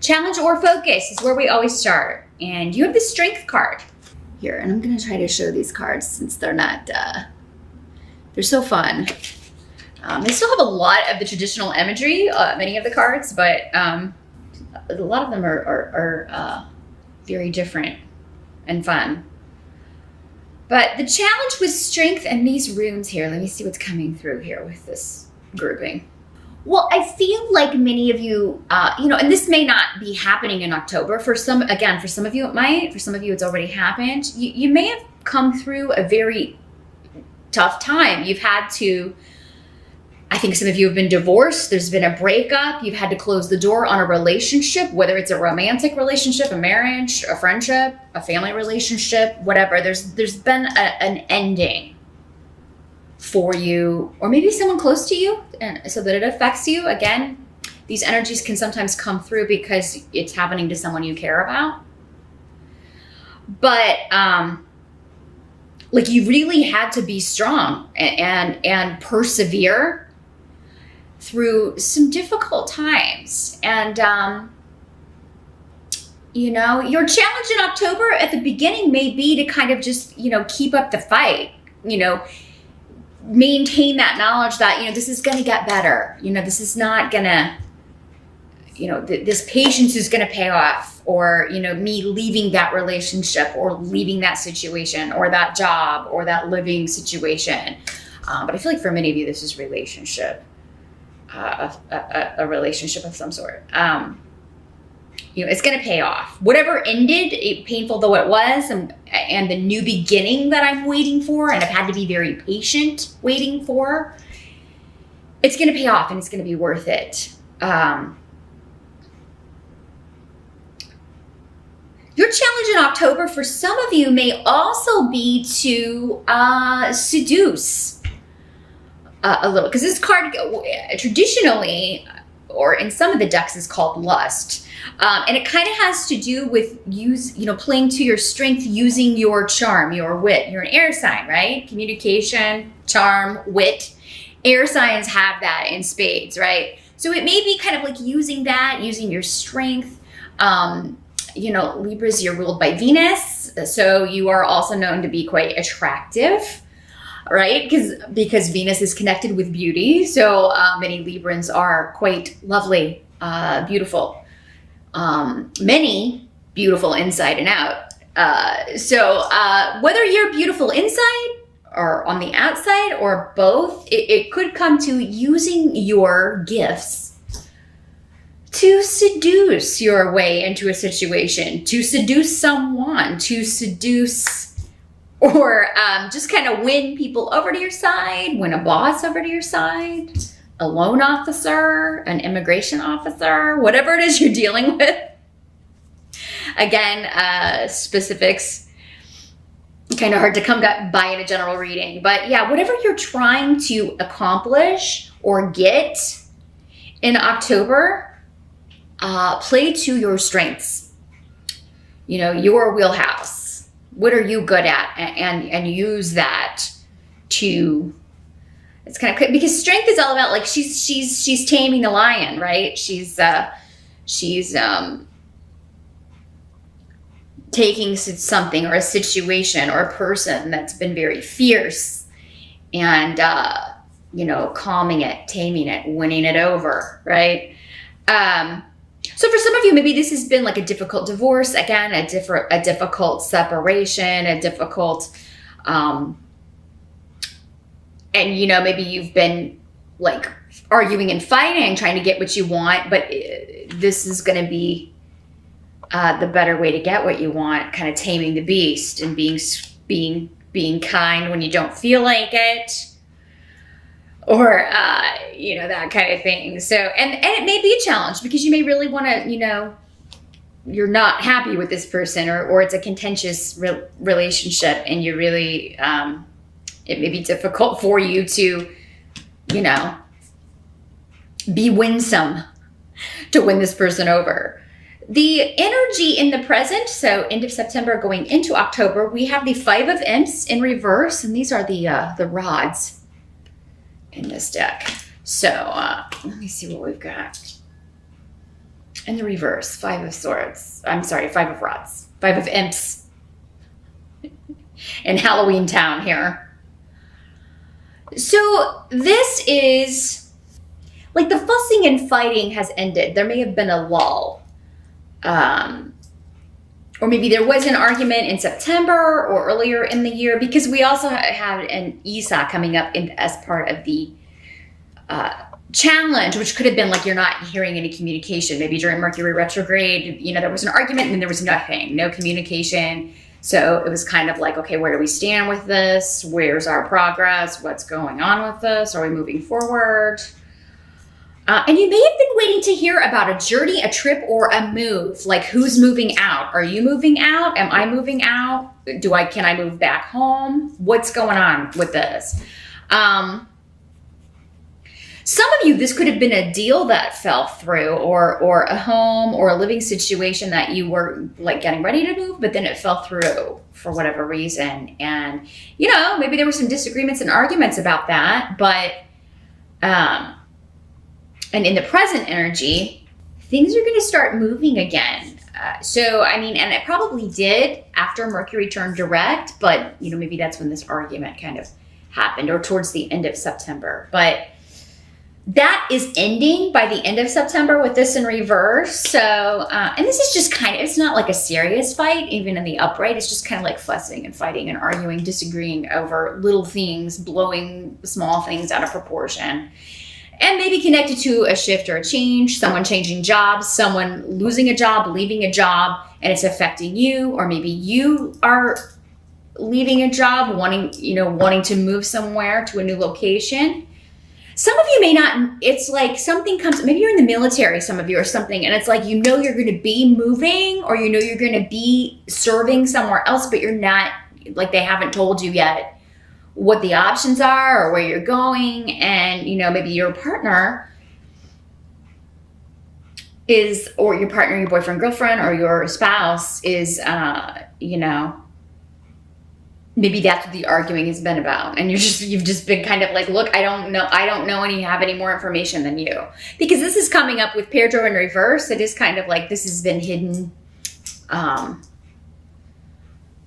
Challenge or focus is where we always start. And you have the strength card here. And I'm going to try to show these cards since they're not, they're so fun. They still have a lot of the traditional imagery, many of the cards, but a lot of them are very different and fun. But the challenge with strength and these runes here, let me see what's coming through here with this grouping. Well, I feel like many of you, and this may not be happening in October. For some of you it might. For some of you it's already happened. You may have come through a very tough time. You've had to, I think some of you have been divorced. There's been a breakup. You've had to close the door on a relationship, whether it's a romantic relationship, a marriage, a friendship, a family relationship, whatever. There's been an ending for you, or maybe someone close to you, and so that it affects you. Again, these energies can sometimes come through because it's happening to someone you care about. But like you really had to be strong and persevere through some difficult times. And your challenge in October at the beginning may be to kind of just keep up the fight, maintain that knowledge that this is going to get better. This is not gonna, this patience is going to pay off, or me leaving that relationship or leaving that situation or that job or that living situation. But I feel like for many of you this is relationship, a relationship of some sort. It's going to pay off. Whatever ended, painful though it was, and the new beginning that I'm waiting for, and I've had to be very patient waiting for, it's going to pay off and it's going to be worth it. Your challenge in October for some of you may also be to seduce a little, because this card traditionally, or in some of the decks, is called lust. And it kind of has to do with playing to your strength, using your charm, your wit. You're an air sign, right? Communication, charm, wit. Air signs have that in spades, right? So it may be kind of like using your strength. Libras, you're ruled by Venus. So you are also known to be quite attractive, right? Because Venus is connected with beauty. So many Librans are quite lovely, beautiful. Many beautiful inside and out. So whether you're beautiful inside or on the outside or both, it could come to using your gifts to seduce your way into a situation, to seduce someone, to seduce, or just kind of win people over to your side, win a boss over to your side, a loan officer, an immigration officer, whatever it is you're dealing with. Again, specifics, kind of hard to come by in a general reading. But yeah, whatever you're trying to accomplish or get in October, play to your strengths, your wheelhouse. What are you good at? And use that to... It's kind of, because strength is all about, like, she's taming the lion, right? She's taking something or a situation or a person that's been very fierce and calming it, taming it, winning it over, right? So for some of you, maybe this has been like a difficult divorce, again, a difficult separation, a difficult and maybe you've been like arguing and fighting, trying to get what you want, but this is going to be the better way to get what you want, kind of taming the beast and being kind when you don't feel like it, or that kind of thing. So and it may be a challenge because you may really want to, you're not happy with this person, or it's a contentious relationship, and you really it may be difficult for you to, be winsome to win this person over. The energy in the present, so end of September going into October, we have the 5 of Imps in reverse, and these are the rods in this deck. So let me see what we've got. And the reverse, Five of Swords. I'm sorry, Five of Rods. Five of Imps. In Halloween Town here. So this is, like, the fussing and fighting has ended. There may have been a lull. Or maybe there was an argument in September or earlier in the year, because we also have an Isa coming up as part of the challenge, which could have been like you're not hearing any communication. Maybe during Mercury retrograde, there was an argument and then there was nothing, no communication. So it was kind of like, okay, where do we stand with this? Where's our progress? What's going on with this? Are we moving forward? And you may have been waiting to hear about a journey, a trip, or a move. Like, who's moving out? Are you moving out? Am I moving out? Can I move back home? What's going on with this? Some of you, this could have been a deal that fell through, or a home or a living situation that you were like getting ready to move, but then it fell through for whatever reason. And, maybe there were some disagreements and arguments about that, but, and in the present energy, things are going to start moving again. And it probably did after Mercury turned direct, but, maybe that's when this argument kind of happened, or towards the end of September. But that is ending by the end of September with this in reverse. So, and this is just it's not like a serious fight, even in the upright. It's just kind of like fussing and fighting and arguing, disagreeing over little things, blowing small things out of proportion. And maybe connected to a shift or a change, someone changing jobs, someone losing a job, leaving a job, and it's affecting you. Or maybe you are leaving a job, wanting to move somewhere to a new location. Some of you may not, it's like something comes, maybe you're in the military, some of you, or something, and it's like, you're going to be moving, or you're going to be serving somewhere else, but you're not, like, they haven't told you yet what the options are or where you're going. And, maybe your partner is, or your partner, your boyfriend, girlfriend, or your spouse is, maybe that's what the arguing has been about. And you've just been kind of like, look, I don't know have any more information than you. Because this is coming up with Pedro in reverse. It is kind of like this has been hidden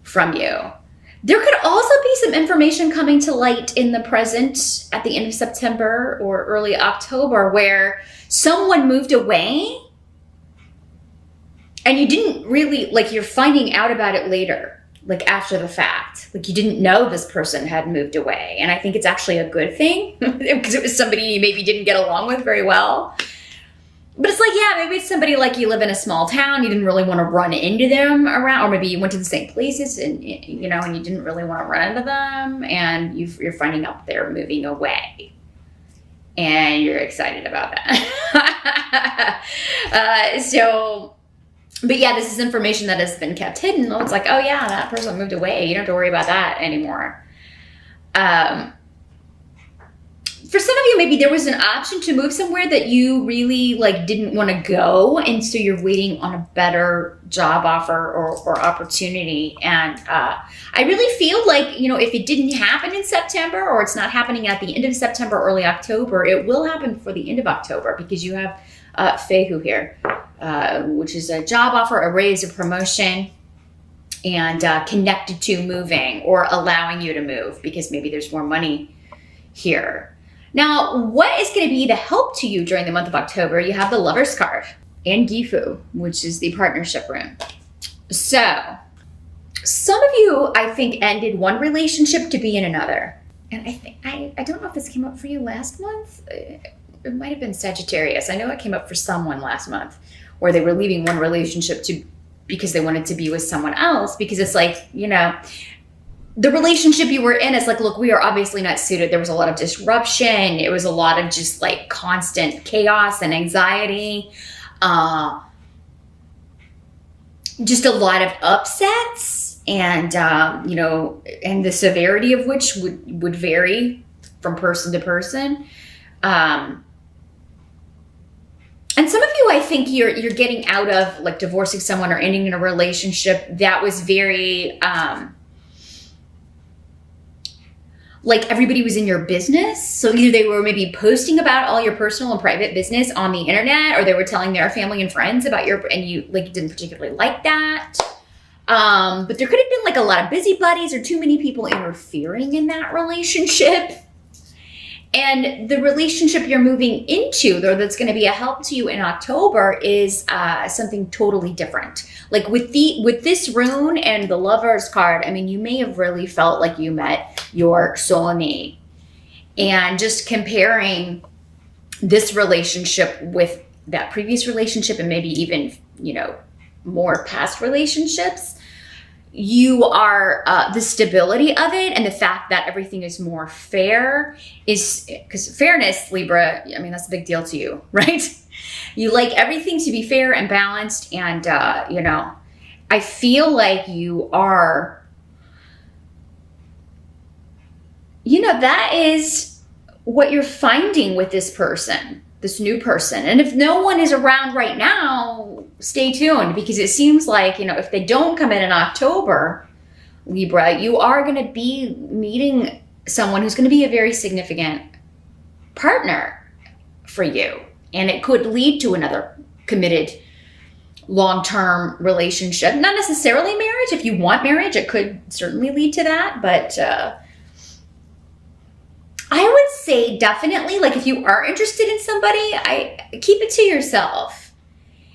from you. There could also be some information coming to light in the present at the end of September or early October where someone moved away and you didn't really, like, you're finding out about it later. Like, after the fact, like, you didn't know this person had moved away. And I think it's actually a good thing because it was somebody you maybe didn't get along with very well. But it's like, yeah, maybe it's somebody like you live in a small town. You didn't really want to run into them around, or maybe you went to the same places and, and you didn't really want to run into them. And you're finding out they're moving away. And you're excited about that. But yeah, this is information that has been kept hidden. It's like, oh yeah, that person moved away. You don't have to worry about that anymore. For some of you, maybe there was an option to move somewhere that you really didn't want to go. And so you're waiting on a better job offer or opportunity. And I really feel like, if it didn't happen in September, or it's not happening at the end of September, early October, it will happen for the end of October because you have Fehu here. Which is a job offer, a raise, a promotion, and connected to moving or allowing you to move because maybe there's more money here. Now, what is going to be the help to you during the month of October? You have the Lover's card and Gifu, which is the partnership rune. So, some of you, I think, ended one relationship to be in another. And I don't know if this came up for you last month. It might have been Sagittarius. I know it came up for someone last month where they were leaving one relationship because they wanted to be with someone else, because it's like, the relationship you were in is like, look, we are obviously not suited. There was a lot of disruption. It was a lot of just like constant chaos and anxiety. Just a lot of upsets and, and the severity of which would vary from person to person. And some of you, I think you're getting out of like divorcing someone or ending in a relationship that was very, like everybody was in your business. So either they were maybe posting about all your personal and private business on the internet, or they were telling their family and friends about and you like didn't particularly like that. But there could have been like a lot of busybodies or too many people interfering in that relationship. And the relationship you're moving into, though, that's going to be a help to you in October is something totally different. Like with this rune and the Lovers card, I mean, you may have really felt like you met your soulmate. And just comparing this relationship with that previous relationship and maybe even, more past relationships, you are the stability of it and the fact that everything is more fair is because fairness, Libra, I mean, that's a big deal to you, right? You like everything to be fair and balanced. And, I feel like you are, that is what you're finding with this person, this new person. And if no one is around right now, stay tuned, because it seems like, if they don't come in October, Libra, you are going to be meeting someone who's going to be a very significant partner for you. And it could lead to another committed long-term relationship. Not necessarily marriage. If you want marriage, it could certainly lead to that. But I would say definitely, like if you are interested in somebody, keep it to yourself.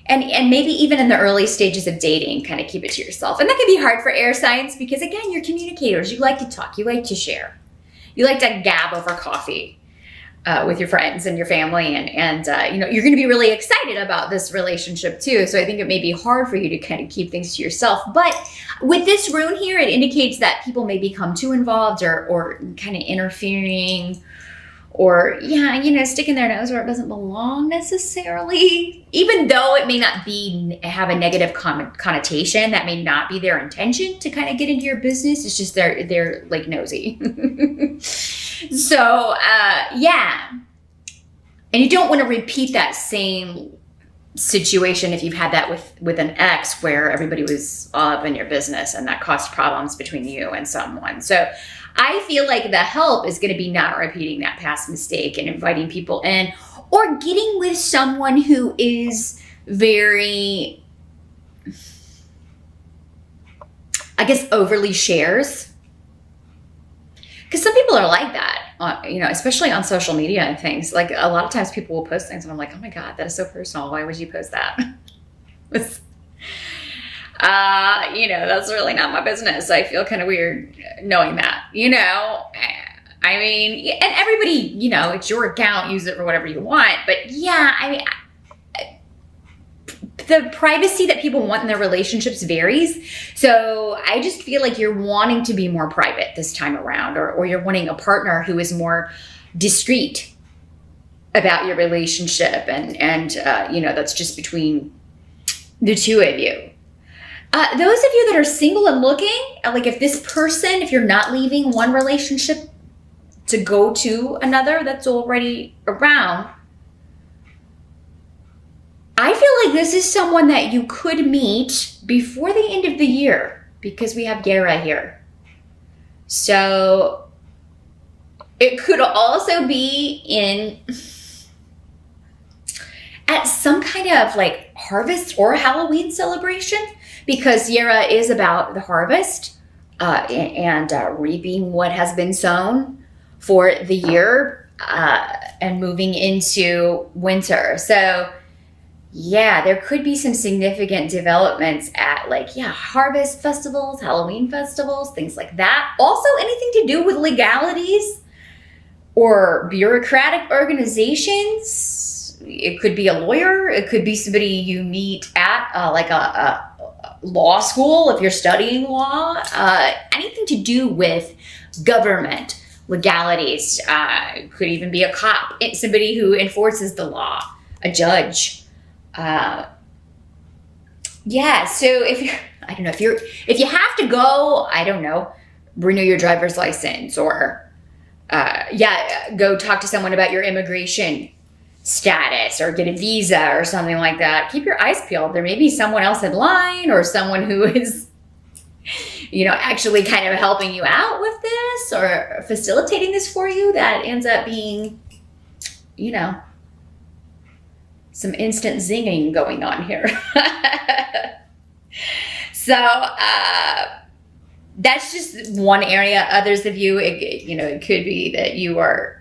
And maybe even in the early stages of dating, kind of keep it to yourself. And that can be hard for air signs because, again, you're communicators. You like to talk. You like to share. You like to gab over coffee with your friends and your family. And you're going to be really excited about this relationship too. So I think it may be hard for you to kind of keep things to yourself. But with this rune here, it indicates that people may become too involved or kind of interfering, or sticking their nose where it doesn't belong necessarily, even though it may not have a negative connotation. That may not be their intention to kind of get into your business. It's just they're like nosy. So and you don't want to repeat that same situation if you've had that with an ex where everybody was all up in your business and that caused problems between you and someone. So I feel like the help is going to be not repeating that past mistake and inviting people in, or getting with someone who is very, I guess, overly shares. Because some people are like that, especially on social media and things. Like a lot of times people will post things and I'm like, oh my God, that is so personal. Why would you post that? That's really not my business. I feel kind of weird knowing that, I mean, and everybody, it's your account, use it for whatever you want. But the privacy that people want in their relationships varies. So I just feel like you're wanting to be more private this time around, or you're wanting a partner who is more discreet about your relationship. And that's just between the two of you. Those of you that are single and looking, like if you're not leaving one relationship to go to another that's already around, I feel like this is someone that you could meet before the end of the year, because we have Gera here. So it could also be at some kind of like harvest or Halloween celebration, because Gera is about the harvest and reaping what has been sown for the year and moving into winter. So there could be some significant developments at harvest festivals, Halloween festivals, things like that. Also anything to do with legalities or bureaucratic organizations. It could be a lawyer. It could be somebody you meet at a law school if you're studying law. Anything to do with government, legalities. Could even be a cop. It's somebody who enforces the law, a judge. So if you have to go, renew your driver's license, or go talk to someone about your immigration status or get a visa or something like that, keep your eyes peeled. There may be someone else in line or someone who is actually kind of helping you out with this or facilitating this for you, that ends up being, some instant zinging going on here. So that's just one area. Others of you, it could be that you are,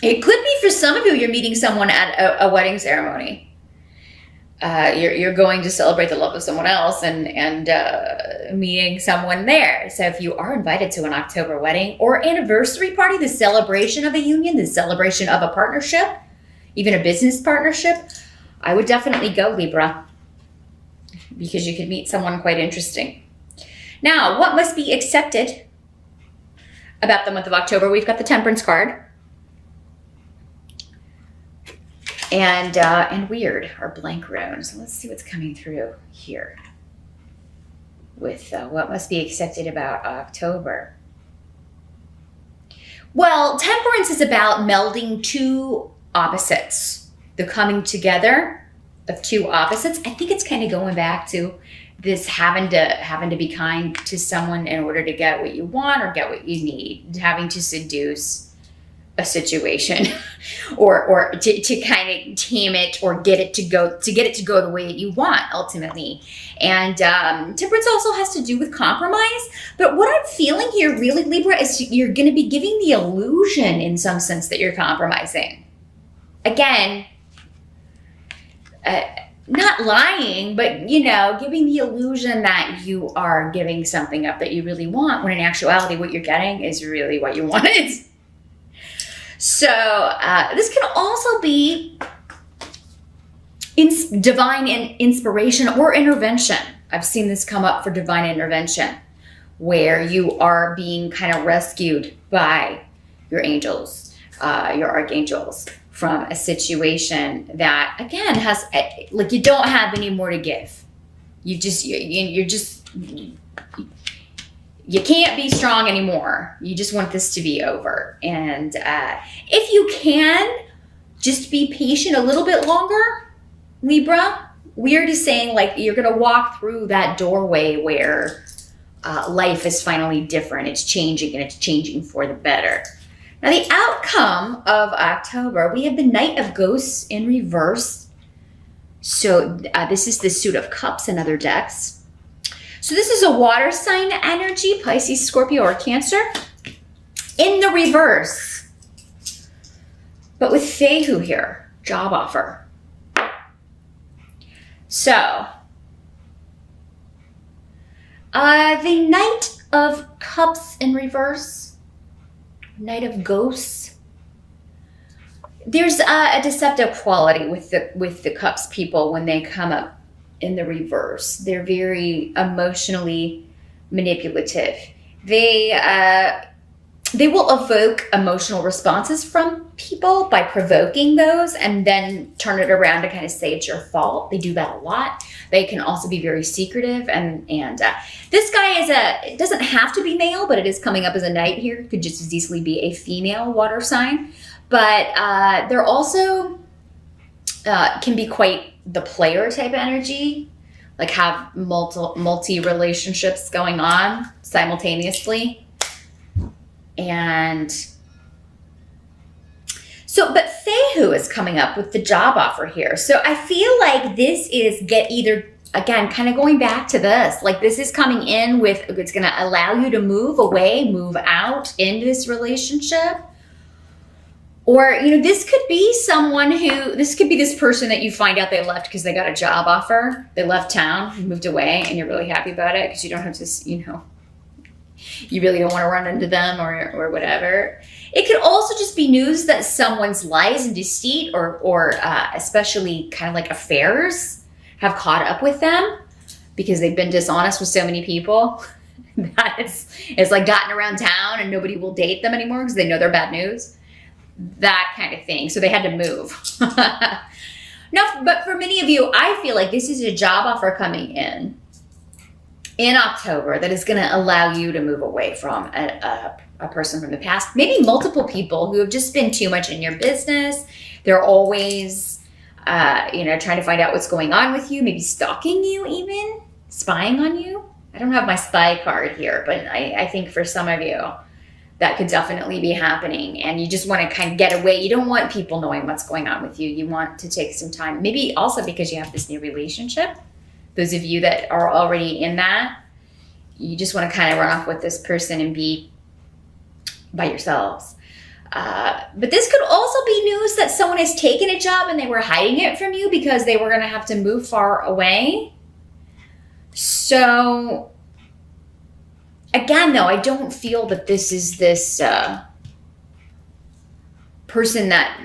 it could be for some of you, you're meeting someone at a wedding ceremony. You're going to celebrate the love of someone else and meeting someone there. So if you are invited to an October wedding or anniversary party, the celebration of a union, the celebration of a partnership, even a business partnership, I would definitely go, Libra, because you could meet someone quite interesting. Now, what must be accepted about the month of October? We've got the Temperance card. And weird, our blank rune. So let's see what's coming through here with what must be accepted about October. Well, Temperance is about melding two opposites, the coming together of two opposites. I think it's kind of going back to this having to be kind to someone in order to get what you want or get what you need, having to seduce a situation or to kind of tame it or get it to go the way that you want ultimately. And Temperance also has to do with compromise. But what I'm feeling here really, Libra, is you're going to be giving the illusion in some sense that you're compromising. Again, not lying, but, giving the illusion that you are giving something up that you really want, when in actuality what you're getting is really what you wanted. So this can also be divine inspiration or intervention. I've seen this come up for divine intervention, where you are being kind of rescued by your angels, your archangels, from a situation that, again, has, like, you don't have any more to give. You can't be strong anymore. You just want this to be over. And if you can, just be patient a little bit longer, Libra. Weird is saying, like, you're going to walk through that doorway where life is finally different. It's changing, and it's changing for the better. Now, the outcome of October, we have the Knight of Ghosts in reverse. So this is the Suit of Cups and other decks. So this is a water sign energy, Pisces, Scorpio, or Cancer, in the reverse. But with Fehu here, job offer. So, the Knight of Cups in reverse, Knight of Ghosts. There's a deceptive quality with the Cups people when they come up in the reverse. They're very emotionally manipulative. They will evoke emotional responses from people by provoking those and then turn it around to kind of say it's your fault. They do that a lot. They can also be very secretive, and this guy it doesn't have to be male, but it is coming up as a knight here. It could just as easily be a female water sign. But they're also can be quite the player type energy, like have multi relationships going on simultaneously. And so, but Fehu is coming up with the job offer here. So I feel like this is again, kind of going back to this, like this is coming in with, it's going to allow you to move away, move out into this relationship. Or, this could be this person that you find out they left because they got a job offer. They left town, moved away, and you're really happy about it because you don't have to, you really don't want to run into them or whatever. It could also just be news that someone's lies and deceit or especially kind of like affairs have caught up with them because they've been dishonest with so many people that it's like gotten around town and nobody will date them anymore because they know they're bad news. That kind of thing. So they had to move. No, but for many of you, I feel like this is a job offer coming in October that is going to allow you to move away from a person from the past. Maybe multiple people who have just been too much in your business. They're always, trying to find out what's going on with you, maybe stalking you even, spying on you. I don't have my spy card here, but I think for some of you, that could definitely be happening. And you just want to kind of get away. You don't want people knowing what's going on with you. You want to take some time. Maybe also because you have this new relationship. Those of you that are already in that, you just want to kind of run off with this person and be by yourselves. But this could also be news that someone has taken a job and they were hiding it from you because they were going to have to move far away. So again, though, I don't feel that this is this person that,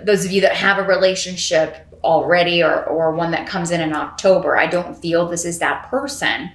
those of you that have a relationship already or one that comes in October, I don't feel this is that person.